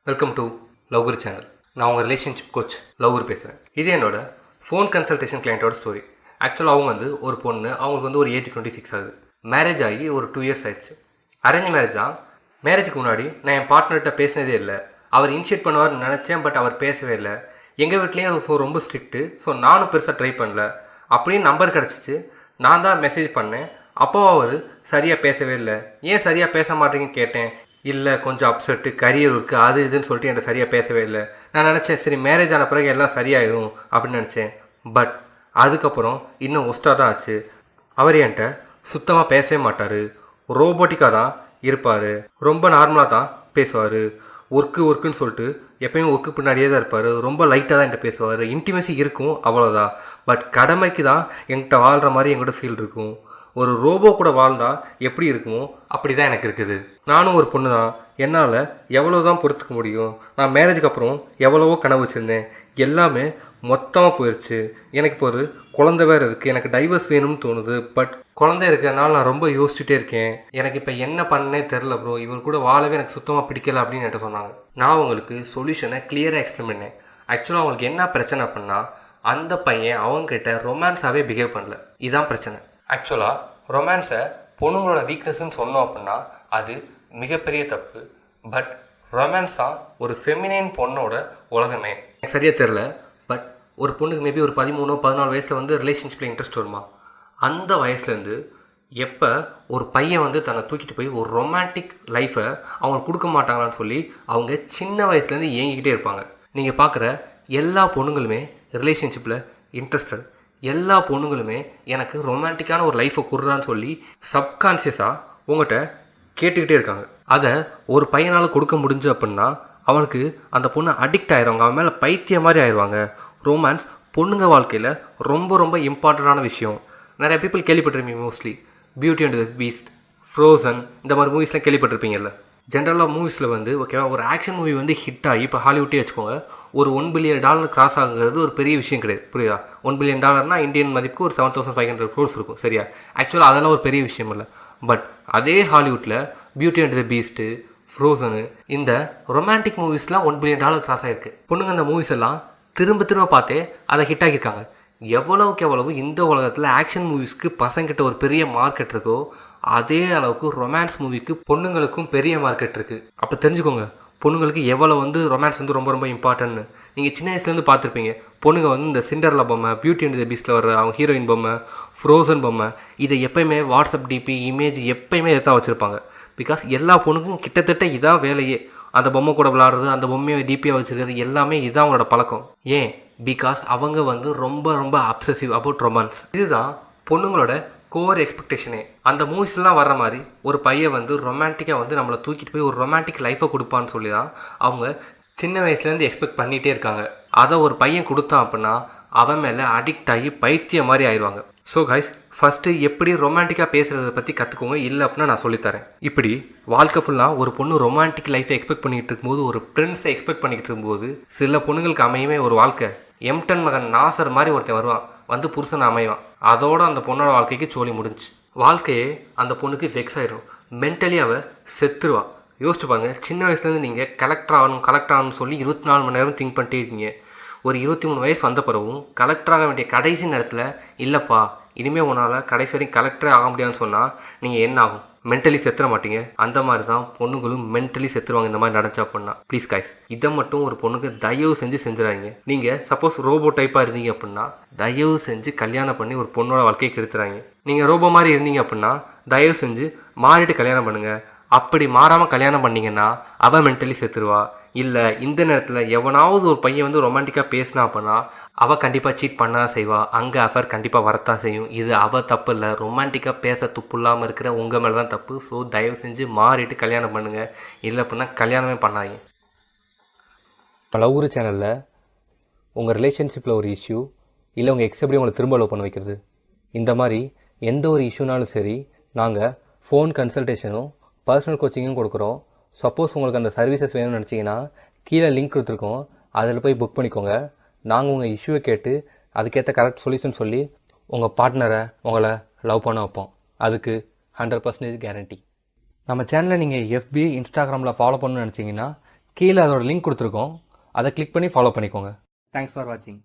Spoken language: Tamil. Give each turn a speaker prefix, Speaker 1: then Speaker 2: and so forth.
Speaker 1: Welcome to லவ்குரு channel. நான் உங்கள் ரிலேஷன்ஷிப் கோச் லவ்குரு பேசுகிறேன். இது என்னோட ஃபோன் கன்சல்டேஷன் கிளைண்ட்டோட ஸ்டோரி. ஆக்சுவலாக அவங்க ஒரு பொண்ணு, அவங்களுக்கு ஒரு ஏஜ் 26 ஆகுது. மேரேஜ் ஆகி ஒரு 2 இயர்ஸ் ஆயிடுச்சு. அரேஞ்ச் மேரேஜ் தான். மேரேஜுக்கு முன்னாடி நான் என் பார்ட்னர்கிட்ட பேசினதே இல்லை. அவர் இனிஷியேட் பண்ணுவார்னு நினச்சேன், பட் அவர் பேசவே இல்லை. எங்கள் வீட்லேயும் ரொம்ப ஸ்ட்ரிக்ட்டு. ஸோ நானும் பெருசாக ட்ரை பண்ணல. அப்படின்னு நம்பர் கிடச்சிச்சு. நான் தான் மெசேஜ் பண்ணேன். அப்போ அவர் சரியாக பேசவே இல்லை. ஏன் சரியாக பேச மாட்டேங்கன்னு கேட்டேன். இல்லை, கொஞ்சம் அப்செட்டு, கரியர் இருக்குது, அது இதுன்னு சொல்லிட்டு என்கிட்ட சரியாக பேசவே இல்லை. நான் நினச்சேன் சரி மேரேஜ் ஆன பிறகு எல்லாம் சரியாயிடும் அப்படின்னு நினச்சேன். பட் அதுக்கப்புறம் இன்னும் ஒஸ்ட்டாக தான் ஆச்சு. அவர் என்கிட்ட சுத்தமாக பேசவே மாட்டார். ரோபோட்டிக்காக தான் இருப்பார். ரொம்ப நார்மலாக தான் பேசுவார். ஒர்க்குன்னு சொல்லிட்டு எப்பயுமே ஒர்க்கு பின்னாடியே தான் இருப்பார். ரொம்ப லைட்டாக தான் என்கிட்ட பேசுவார். இன்டிமேசி இருக்கும், அவ்வளோதான். பட் கடமைக்கு தான் என்கிட்ட வாழ்கிற மாதிரி என்கிட்ட ஃபீல் இருக்கும். ஒரு ரோபோ கூட வாழ்ந்தால் எப்படி இருக்குமோ அப்படி தான் எனக்கு இருக்குது. நானும் ஒரு பொண்ணு தான். என்னால் எவ்வளோ தான் பொறுத்துக்க முடியும். நான் மேரேஜுக்கு அப்புறம் எவ்வளவோ கனவு வச்சுருந்தேன். எல்லாமே மொத்தமாக போயிடுச்சு. எனக்கு இப்போ ஒரு குழந்தை வேறு இருக்குது. எனக்கு டைவர்ஸ் வேணும்னு தோணுது. பட் குழந்தை இருக்கிறனால நான் ரொம்ப யோசிச்சுட்டே இருக்கேன். எனக்கு இப்போ என்ன பண்ணனே தெரில ப்ரோ. இவர் கூட வாழவே எனக்கு சுத்தமாக பிடிக்கல அப்படின்னு என்கிட்ட சொன்னாங்க. நான் உங்களுக்கு சொல்யூஷனை கிளியராக எக்ஸ்பிளைன் பண்ணேன். ஆக்சுவலாக அவங்களுக்கு என்ன பிரச்சனை அப்படின்னா, அந்த பையன் அவங்ககிட்ட ரொமான்ஸாகவே பிஹேவ் பண்ணல. இதுதான் பிரச்சனை. ஆக்சுவலாக ரொமான்ஸை பொண்ணுங்களோட வீக்னஸ்ன்னு சொன்னோம் அப்படின்னா அது மிகப்பெரிய தப்பு. பட் ரொமான்ஸ் தான் ஒரு ஃபெமினைன் பொண்ணோட உலகமே. எனக்கு சரியாக தெரில. பட் ஒரு பொண்ணுக்கு மேபி ஒரு 13-14 வயசில் ரிலேஷன்ஷிப்பில் இன்ட்ரெஸ்ட் வருமா? அந்த வயசுலேருந்து எப்போ ஒரு பையன் தன்னை தூக்கிட்டு போய் ஒரு ரொமான்டிக் லைஃப்பை அவங்களுக்கு கொடுக்க மாட்டாங்களான்னு சொல்லி அவங்க சின்ன வயசுலேருந்து ஏங்கிக்கிட்டே இருப்பாங்க. நீங்கள் பார்க்குற எல்லா பொண்ணுங்களுமே ரிலேஷன்ஷிப்பில் இன்ட்ரெஸ்டட். எல்லா பொண்ணுங்களுமே எனக்கு ரொமான்டிக்கான ஒரு லைஃப்பை கொடுறான்னு சொல்லி சப்கான்ஷியஸாக உங்கள்கிட்ட கேட்டுக்கிட்டே இருக்காங்க. அதை ஒரு பையனால் கொடுக்க முடிஞ்சு அப்படின்னா அவனுக்கு அந்த பொண்ணு அடிக்ட் ஆயிடுவாங்க. அவன் மேலே பைத்திய மாதிரி ஆயிடுவாங்க. ரொமான்ஸ் பொண்ணுங்க வாழ்க்கையில் ரொம்ப இம்பார்ட்டண்டான விஷயம். நிறைய பீப்புள் கேள்விப்பட்டிருப்பீங்க. Mostly beauty and the Beast, frozen, இந்த மாதிரி மூவிஸ்லாம் கேள்விப்பட்டிருப்பீங்கல்ல. ஜென்ரலாக மூவிஸில் ஓகேவா, ஒரு ஆக்ஷன் மூவி ஹிட் ஆகி இப்போ ஹாலிவுட்டே வச்சுக்கோங்க, ஒரு $1 பில்லியன் கிராஸ் ஆகுங்கிறது ஒரு பெரிய விஷயம் கிடையாது. புரியுதா? $1 பில்லியன் இந்தியன் மதிப்புக்கு ஒரு 7,500 crores இருக்கும். சரியா? ஆக்சுவலாக அதெல்லாம் ஒரு பெரிய விஷயம் இல்லை. பட் அதே ஹாலிவுட்டில் பியூட்டி அண்ட் த பீஸ்ட்டு, ஃப்ரோசனு, இந்த ரொமான்டிக் மூவிஸ்லாம் $1 பில்லியன் கிராஸ் ஆகிருக்கு. பொண்ணுங்க அந்த மூவிஸ் எல்லாம் திரும்ப பார்த்தே அதை ஹிட் ஆகியிருக்காங்க. எவ்வளவு இந்த உலகத்தில் ஆக்ஷன் மூவிஸ்க்கு பசங்கிட்ட ஒரு பெரிய மார்க்கெட் இருக்கோ, அதே அளவுக்கு ரொமான்ஸ் மூவிக்கு பொண்ணுங்களுக்கும் பெரிய மார்க்கெட் இருக்குது. அப்போ தெரிஞ்சுக்கோங்க பொண்ணுங்களுக்கு எவ்வளோ ரொமான்ஸ் ரொம்ப இம்பார்ட்டன்ட்னு. நீங்கள் சின்ன வயசுலேருந்து பார்த்துருப்பீங்க. பொண்ணுங்க இந்த சிண்டர்லா பொம்மை, பியூட்டி அண்ட் த பீஸ்ட்டில் வர்ற அவங்க ஹீரோயின் பொம்மை, ஃப்ரோசன் பொம்மை, இதை எப்போயுமே வாட்ஸ்அப் டிபி இமேஜ் எப்போயுமே இதை தான் வச்சுருப்பாங்க. பிகாஸ் எல்லா பொண்ணுக்கும் கிட்டத்தட்ட இதான் வேலையே. அந்த பொம்மை கூட விளாடுறது, அந்த பொம்மையை டிபியாக வச்சுருக்கிறது, எல்லாமே இதுதான் அவங்களோட பழக்கம். ஏன்? பிகாஸ் அவங்க ரொம்ப அப்சசிவ் அபவுட் ரொமான்ஸ். இதுதான் பொண்ணுங்களோட கோர் எக்ஸ்பெக்டேஷனே. அந்த மூவிஸ்லாம் வர்ற மாதிரி ஒரு பையன் ரொமான்டிக்காக நம்மளை தூக்கிட்டு போய் ஒரு ரொமான்டிக் லைஃப்பை கொடுப்பான்னு சொல்லி தான் அவங்க சின்ன வயசுலேருந்து எக்ஸ்பெக்ட் பண்ணிகிட்டே இருக்காங்க. அதை ஒரு பையன் கொடுத்தான் அப்படின்னா அவன் மேலே அடிக்ட் ஆகி பைத்திய மாதிரி ஆயிடுவாங்க. ஸோ கைஸ், ஃபஸ்ட்டு எப்படி ரொமான்டிக்காக பேசுகிறத பற்றி கற்றுக்கோங்க. இல்லை அப்படின்னா நான் சொல்லித்தரேன். இப்படி வாழ்க்கை ஃபுல்லாக ஒரு பொண்ணு ரொமான்டிக் லைஃப்பை எக்ஸ்பெக்ட் பண்ணிகிட்டு இருக்கும்போது, ஒரு பிரின்ஸை எக்ஸ்பெக்ட் பண்ணிக்கிட்டு இருக்கும்போது, சில பொண்ணுங்களுக்கு அமையுமே ஒரு வாழ்க்கை. எம்டன் மகன் நாசர் மாதிரி ஒருத்தன் வருவான், புருஷன் அமைவான். அதோட அந்த பொண்ணோட வாழ்க்கைக்கு சோழி முடிஞ்சு. வாழ்க்கையே அந்த பொண்ணுக்கு வெக்ஸ் ஆயிடும். மென்டலி அவள் செத்துருவா. யோசிச்சு பாருங்கள், சின்ன வயசுலேருந்து நீங்கள் கலெக்டர் ஆகணும்னு சொல்லி 24 மணி நேரம் திங்க் பண்ணிட்டே இருக்கீங்க. ஒரு 23 வயசு வந்த பிறகும் கலெக்டர் ஆக வேண்டிய கடைசி நேரத்தில் இல்லைப்பா இனிமேல் உன்னால் கடைசி வரைக்கும் கலெக்டரே ஆக முடியாதுன்னு சொன்னால் நீங்கள் என்ன ஆகும்? மென்டலி செத்துற மாட்டீங்க? அந்த மாதிரி தான் பொண்ணுங்களும் மென்டலி செத்துருவாங்க இந்த மாதிரி நடந்துச்சா அப்படின்னா. ப்ளீஸ் கைஸ், இதை மட்டும் ஒரு பொண்ணுக்கு தயவு செஞ்சு செஞ்சுறாங்க. நீங்கள் சப்போஸ் ரோபோ டைப்பாக இருந்தீங்க அப்படின்னா தயவு செஞ்சு கல்யாணம் பண்ணி ஒரு பொண்ணோட வாழ்க்கையை கெடுத்துறாங்க. நீங்கள் ரோபோ மாதிரி இருந்தீங்க அப்படின்னா தயவு செஞ்சு மாறிட்டு கல்யாணம் பண்ணுங்கள். அப்படி மாறாமல் கல்யாணம் பண்ணிங்கன்னா அவள் மென்டலி செத்துருவா. இல்லை, இந்த நேரத்தில் எவனாவது ஒரு பையன் ரொமான்டிக்காக பேசினா அப்படின்னா அவள் கண்டிப்பாக சீட் பண்ண செய்வா. அங்கே அஃபேர் கண்டிப்பாக வரத்தான் செய்யும். இது அவள் தப்பு இல்லை. ரொமான்டிக்காக பேச துப்பு இல்லாமல் இருக்கிற உங்கள் மேலே தான் தப்பு. ஸோ தயவு செஞ்சு மாறிட்டு கல்யாணம் பண்ணுங்கள். இல்லை அப்படின்னா கல்யாணமே பண்ணாங்க. இப்போ லவ்குரு சேனலில் உங்கள் ரிலேஷன்ஷிப்பில் ஒரு இஷ்யூ, இல்லை உங்கள் எக்ஸ் எப்படி உங்களை திரும்ப லவ் பண்ண வைக்கிறது, இந்த மாதிரி எந்த ஒரு இஷ்யூனாலும் சரி, நாங்கள் ஃபோன் கன்சல்டேஷனும் பர்சனல் கோச்சிங்கும் கொடுக்குறோம். சப்போஸ் உங்களுக்கு அந்த சர்வீசஸ் வேணும்னு நினச்சிங்கன்னா கீழே லிங்க் கொடுத்துருக்கோம், அதில் போய் புக் பண்ணிக்கோங்க. நாங்கள் உங்கள் இஷ்யூவை கேட்டு அதுக்கேற்ற கரெக்ட் சொல்யூஷன் சொல்லி உங்கள் பார்ட்னரை உங்களை லவ் பண்ண வைப்போம். அதுக்கு 100% கேரண்டி. நம்ம சேனலை நீங்கள் FB, இன்ஸ்டாகிராமில் ஃபாலோ பண்ணணும்னு நினச்சிங்கன்னா கீழே அதோட லிங்க் கொடுத்துருக்கோம். அதை கிளிக் பண்ணி ஃபாலோ பண்ணிக்கோங்க. தேங்க்ஸ் ஃபார் வாட்சிங்.